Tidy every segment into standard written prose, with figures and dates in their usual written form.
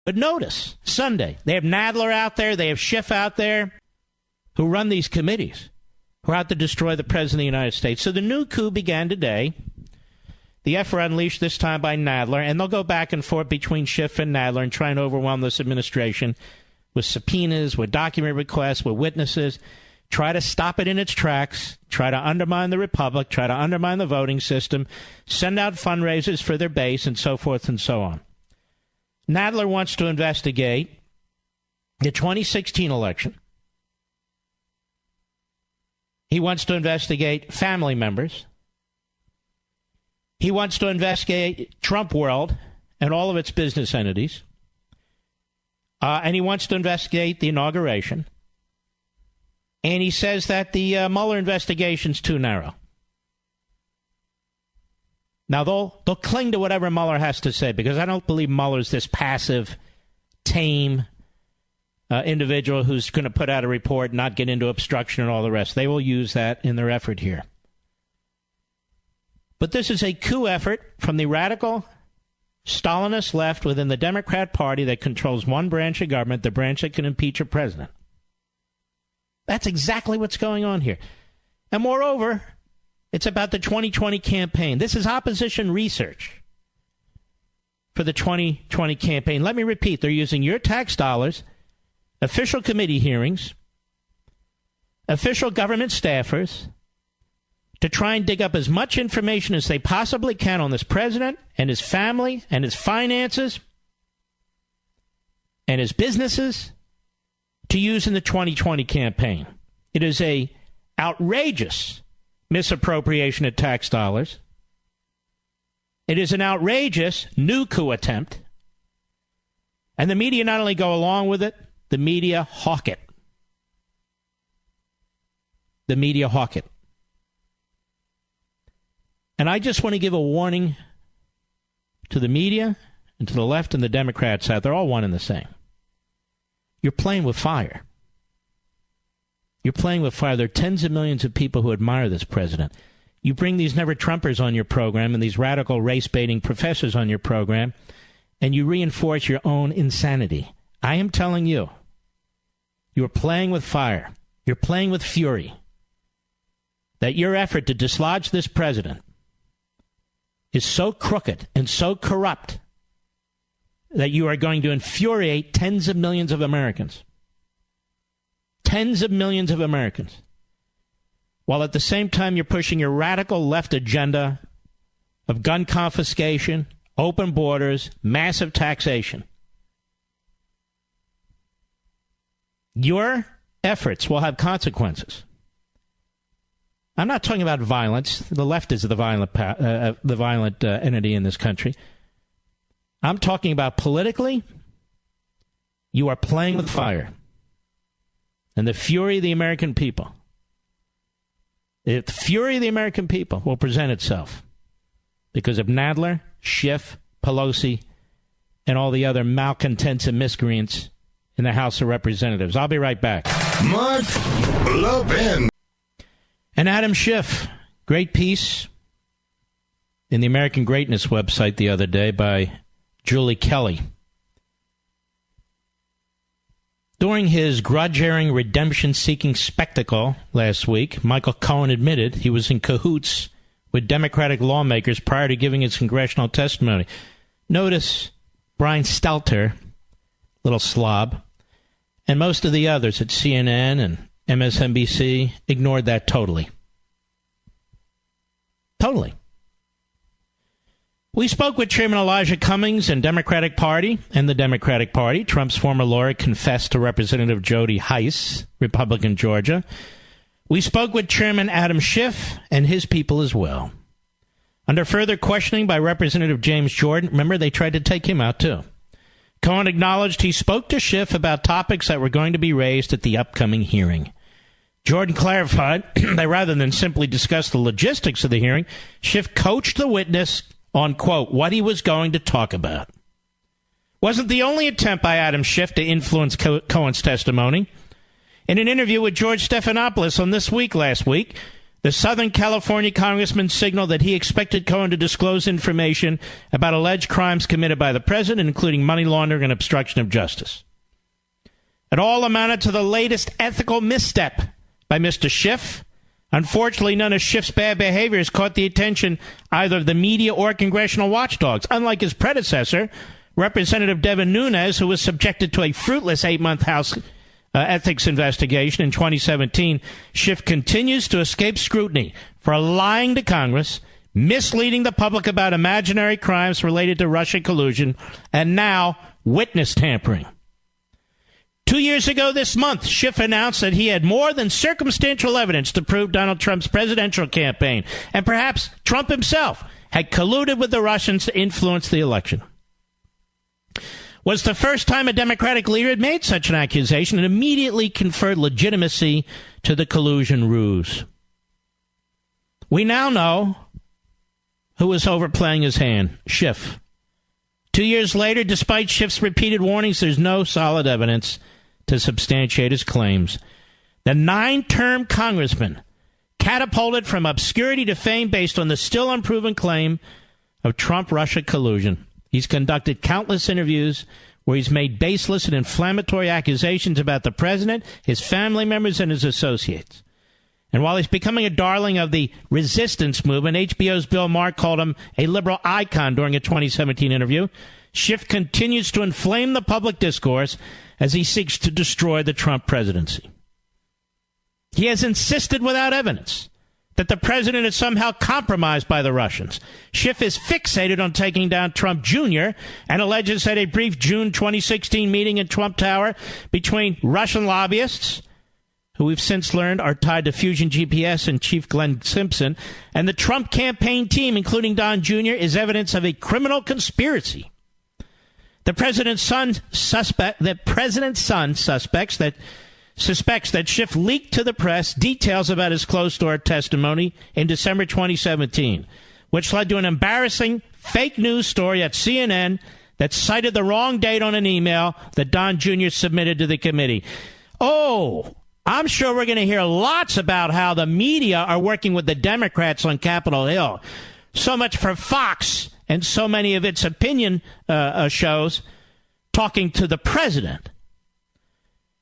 But notice, Sunday, they have Nadler out there, they have Schiff out there, who run these committees, who are out to destroy the President of the United States. So the new coup began today. The effort unleashed this time by Nadler, and they'll go back and forth between Schiff and Nadler and try and overwhelm this administration with subpoenas, with document requests, with witnesses, try to stop it in its tracks, try to undermine the republic, try to undermine the voting system, send out fundraisers for their base, and so forth and so on. Nadler wants to investigate the 2016 election. He wants to investigate family members. He wants to investigate Trump World and all of its business entities. And he wants to investigate the inauguration. And he says that the Mueller investigation's too narrow. Now, they'll cling to whatever Mueller has to say, because I don't believe Mueller's this passive, tame individual who's going to put out a report, not get into obstruction and all the rest. They will use that in their effort here. But this is a coup effort from the radical Stalinist left within the Democrat Party that controls one branch of government, the branch that can impeach a president. That's exactly what's going on here. And moreover, it's about the 2020 campaign. This is opposition research for the 2020 campaign. Let me repeat, they're using your tax dollars, official committee hearings, official government staffers, to try and dig up as much information as they possibly can on this president and his family and his finances and his businesses to use in the 2020 campaign. It is a outrageous misappropriation of tax dollars. It is an outrageous new coup attempt. And the media not only go along with it, the media hawk it. The media hawk it. And I just want to give a warning to the media and to the left and the Democrats out. They're all one and the same. You're playing with fire. You're playing with fire. There are tens of millions of people who admire this president. You bring these never-Trumpers on your program and these radical race-baiting professors on your program, and you reinforce your own insanity. I am telling you, you're playing with fire. You're playing with fury. That your effort to dislodge this president is so crooked and so corrupt that you are going to infuriate tens of millions of Americans. Tens of millions of Americans. While at the same time you're pushing your radical left agenda of gun confiscation, open borders, massive taxation. Your efforts will have consequences. I'm not talking about violence. The left is the violent entity in this country. I'm talking about politically. You are playing with fire. And the fury of the American people. The fury of the American people will present itself because of Nadler, Schiff, Pelosi, and all the other malcontents and miscreants in the House of Representatives. I'll be right back. Mark Levin. And Adam Schiff, great piece in the American Greatness website the other day by Julie Kelly. During his grudge-airing, redemption-seeking spectacle last week, Michael Cohen admitted he was in cahoots with Democratic lawmakers prior to giving his congressional testimony. Notice Brian Stelter, little slob, and most of the others at CNN and MSNBC ignored that totally. Totally. We spoke with Chairman Elijah Cummings and the Democratic Party. Trump's former lawyer confessed to Representative Jody Hice, Republican Georgia. We spoke with Chairman Adam Schiff and his people as well. Under further questioning by Representative James Jordan, remember they tried to take him out too. Cohen acknowledged he spoke to Schiff about topics that were going to be raised at the upcoming hearing. Jordan clarified that rather than simply discuss the logistics of the hearing, Schiff coached the witness on, quote, what he was going to talk about. Wasn't the only attempt by Adam Schiff to influence Cohen's testimony. In an interview with George Stephanopoulos on This Week last week, The Southern California congressman signaled that he expected Cohen to disclose information about alleged crimes committed by the president, including money laundering and obstruction of justice. It all amounted to the latest ethical misstep by Mr. Schiff. Unfortunately, none of Schiff's bad behavior has caught the attention either of the media or congressional watchdogs, unlike his predecessor, Representative Devin Nunes, who was subjected to a fruitless 8-month House ethics investigation in 2017. Schiff continues to escape scrutiny for lying to Congress, misleading the public about imaginary crimes related to Russian collusion, and now witness tampering. 2 years ago this month, Schiff announced that he had more than circumstantial evidence to prove Donald Trump's presidential campaign, and perhaps Trump himself, had colluded with the Russians to influence the election. Was the first time a Democratic leader had made such an accusation and immediately conferred legitimacy to the collusion ruse. We now know who was overplaying his hand, Schiff. 2 years later, despite Schiff's repeated warnings, there's no solid evidence to substantiate his claims. The 9-term congressman catapulted from obscurity to fame based on the still unproven claim of Trump-Russia collusion. He's conducted countless interviews where he's made baseless and inflammatory accusations about the president, his family members, and his associates. And while he's becoming a darling of the resistance movement, HBO's Bill Maher called him a liberal icon during a 2017 interview. Schiff continues to inflame the public discourse as he seeks to destroy the Trump presidency. He has insisted without evidence that the president is somehow compromised by the Russians. Schiff is fixated on taking down Trump Jr. and alleges that a brief June 2016 meeting in Trump Tower between Russian lobbyists, who we've since learned are tied to Fusion GPS and Chief Glenn Simpson, and the Trump campaign team, including Don Jr., is evidence of a criminal conspiracy. The president's son suspects that Schiff leaked to the press details about his closed-door testimony in December 2017, which led to an embarrassing fake news story at CNN that cited the wrong date on an email that Don Jr. submitted to the committee. Oh, I'm sure we're going to hear lots about how the media are working with the Democrats on Capitol Hill. So much for Fox and so many of its opinion shows talking to the president.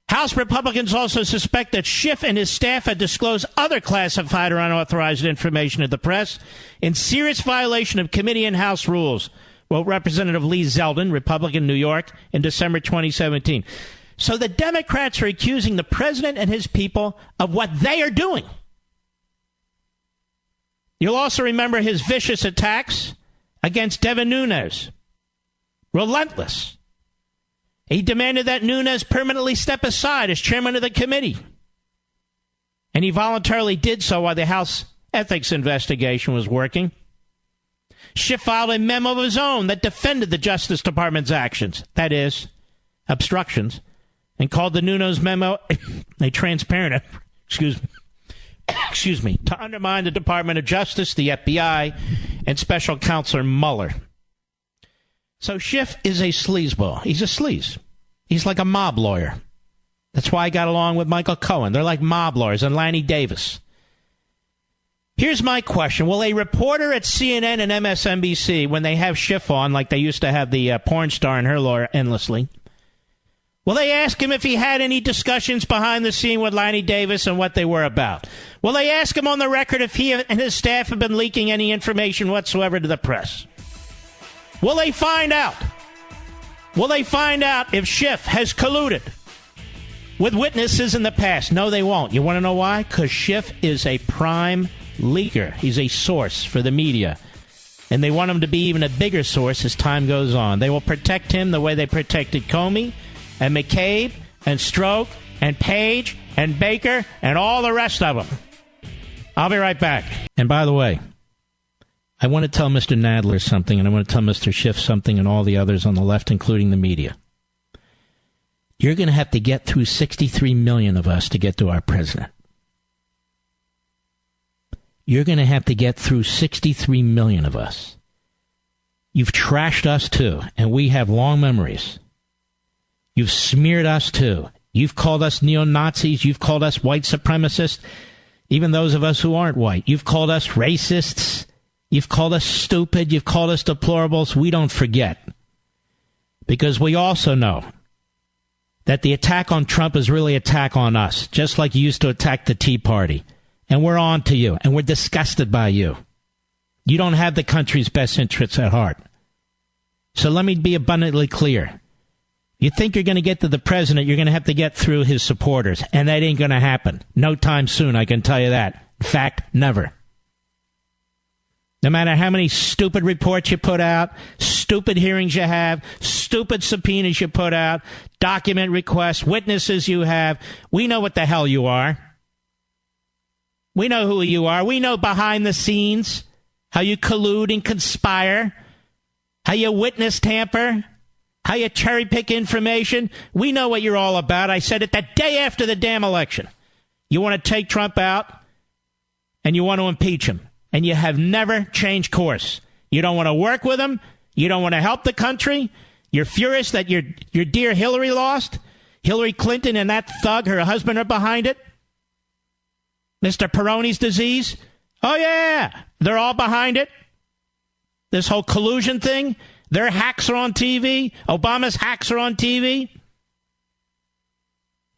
House Republicans also suspect that Schiff and his staff had disclosed other classified or unauthorized information to the press in serious violation of committee and House rules, wrote Representative Lee Zeldin, Republican, New York, in December 2017. So the Democrats are accusing the president and his people of what they are doing. You'll also remember his vicious attacks against Devin Nunes. Relentless. He demanded that Nunes permanently step aside as chairman of the committee. And he voluntarily did so while the House ethics investigation was working. Schiff filed a memo of his own that defended the Justice Department's actions, that is, obstructions, and called the Nunes memo a transparent, to undermine the Department of Justice, the FBI, and Special Counselor Mueller. So Schiff is a sleazeball. He's a sleaze. He's like a mob lawyer. That's why I got along with Michael Cohen. They're like mob lawyers and Lanny Davis. Here's my question. Will a reporter at CNN and MSNBC, when they have Schiff on, like they used to have the porn star and her lawyer endlessly, will they ask him if he had any discussions behind the scene with Lanny Davis and what they were about? Will they ask him on the record if he and his staff have been leaking any information whatsoever to the press? Will they find out? Will they find out if Schiff has colluded with witnesses in the past? No, they won't. You want to know why? Because Schiff is a prime leaker. He's a source for the media. And they want him to be even a bigger source as time goes on. They will protect him the way they protected Comey and McCabe and Strzok and Page and Baker and all the rest of them. I'll be right back. And by the way, I want to tell Mr. Nadler something, and I want to tell Mr. Schiff something, and all the others on the left, including the media. You're going to have to get through 63 million of us to get to our president. You're going to have to get through 63 million of us. You've trashed us, too, and we have long memories. You've smeared us, too. You've called us neo-Nazis. You've called us white supremacists. even those of us who aren't white. You've called us racists. You've called us stupid. You've called us deplorables. We don't forget. Because we also know that the attack on Trump is really an attack on us, just like you used to attack the Tea Party. And we're on to you, and we're disgusted by you. You don't have the country's best interests at heart. So let me be abundantly clear. You think you're going to get to the president, you're going to have to get through his supporters, and that ain't going to happen. No time soon, I can tell you that. In fact, never. No matter how many stupid reports you put out, stupid hearings you have, stupid subpoenas you put out, document requests, witnesses you have, we know what the hell you are. We know who you are. We know behind the scenes how you collude and conspire, how you witness tamper, how you cherry pick information. We know what you're all about. I said it the day after the damn election. You want to take Trump out and you want to impeach him. And you have never changed course. You don't want to work with him. You don't want to help the country. You're furious that your dear Hillary lost. Hillary Clinton and that thug, her husband, are behind it. Mr. Peroni's disease. Oh, yeah. They're all behind it. This whole collusion thing. Their hacks are on TV. Obama's hacks are on TV.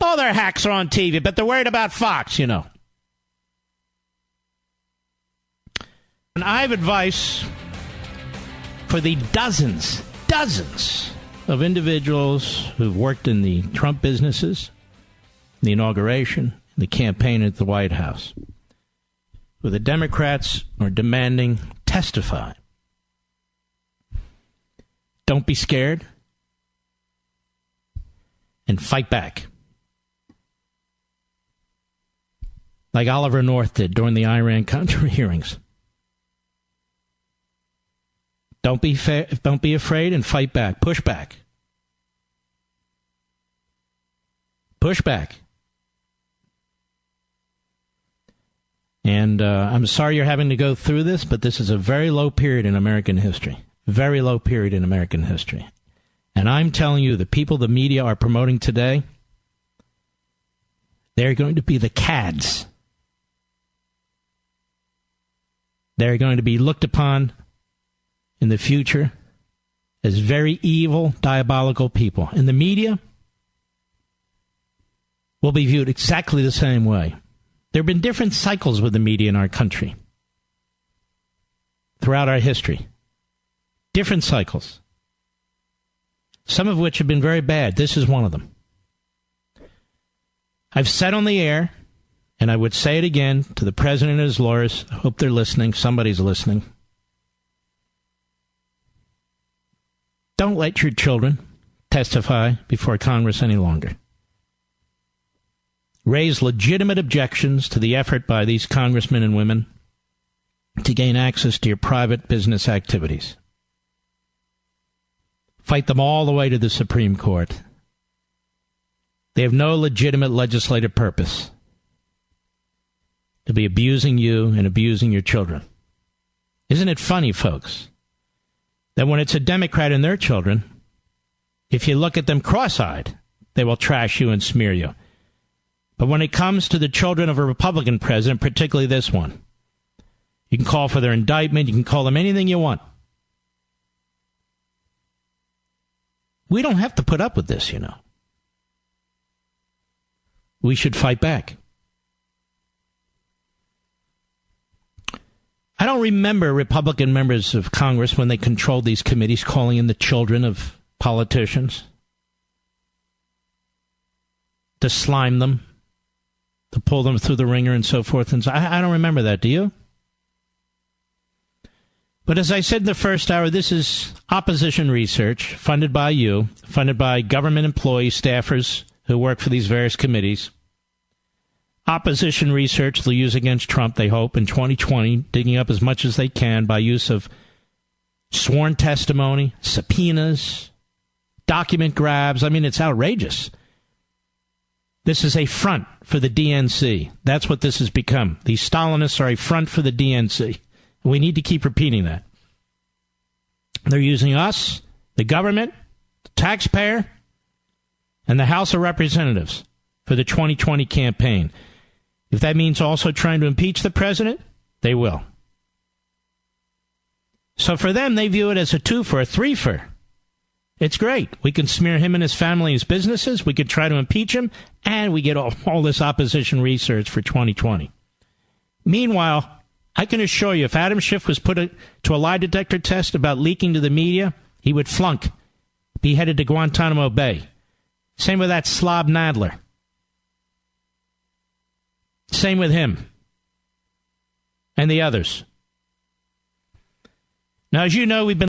All their hacks are on TV, but they're worried about Fox, you know. And I have advice for the dozens of individuals who've worked in the Trump businesses, the inauguration, the campaign at the White House, where the Democrats are demanding testify. Don't be scared and fight back. Like Oliver North did during the Iran-Contra hearings. Don't be afraid and fight back. Push back. Push back. And I'm sorry you're having to go through this, but this is a very low period in American history. Very low period in American history. And I'm telling you, the people the media are promoting today, they're going to be the cads. They're going to be looked upon in the future as very evil, diabolical people. And the media will be viewed exactly the same way. There have been different cycles with the media in our country throughout our history. Different cycles. Some of which have been very bad. This is one of them. I've said on the air, and I would say it again to the president and his lawyers. I hope they're listening. Somebody's listening. Don't let your children testify before Congress any longer. Raise legitimate objections to the effort by these congressmen and women to gain access to your private business activities. Fight them all the way to the Supreme Court. They have no legitimate legislative purpose to be abusing you and abusing your children. Isn't it funny, folks, that when it's a Democrat and their children, if you look at them cross-eyed, they will trash you and smear you. But when it comes to the children of a Republican president, particularly this one, you can call for their indictment, you can call them anything you want. We don't have to put up with this, you know. We should fight back. I don't remember Republican members of Congress when they controlled these committees calling in the children of politicians to slime them, to pull them through the ringer and so forth. And so I don't remember that. Do you? But as I said in the first hour, this is opposition research funded by you, funded by government employees, staffers who work for these various committees. Opposition research they'll use against Trump, they hope, in 2020, digging up as much as they can by use of sworn testimony, subpoenas, document grabs. I mean, it's outrageous. This is a front for the DNC. That's what this has become. These Stalinists are a front for the DNC. We need to keep repeating that. They're using us, the government, the taxpayer, and the House of Representatives for the 2020 campaign. If that means also trying to impeach the president, they will. So for them, they view it as a twofer, a threefer. It's great. We can smear him and his family, his businesses. We could try to impeach him, and we get all this opposition research for 2020. Meanwhile, I can assure you, if Adam Schiff was put to a lie detector test about leaking to the media, he would flunk, be headed to Guantanamo Bay. Same with that slob Nadler. Same with him and the others. Now, as you know, we've been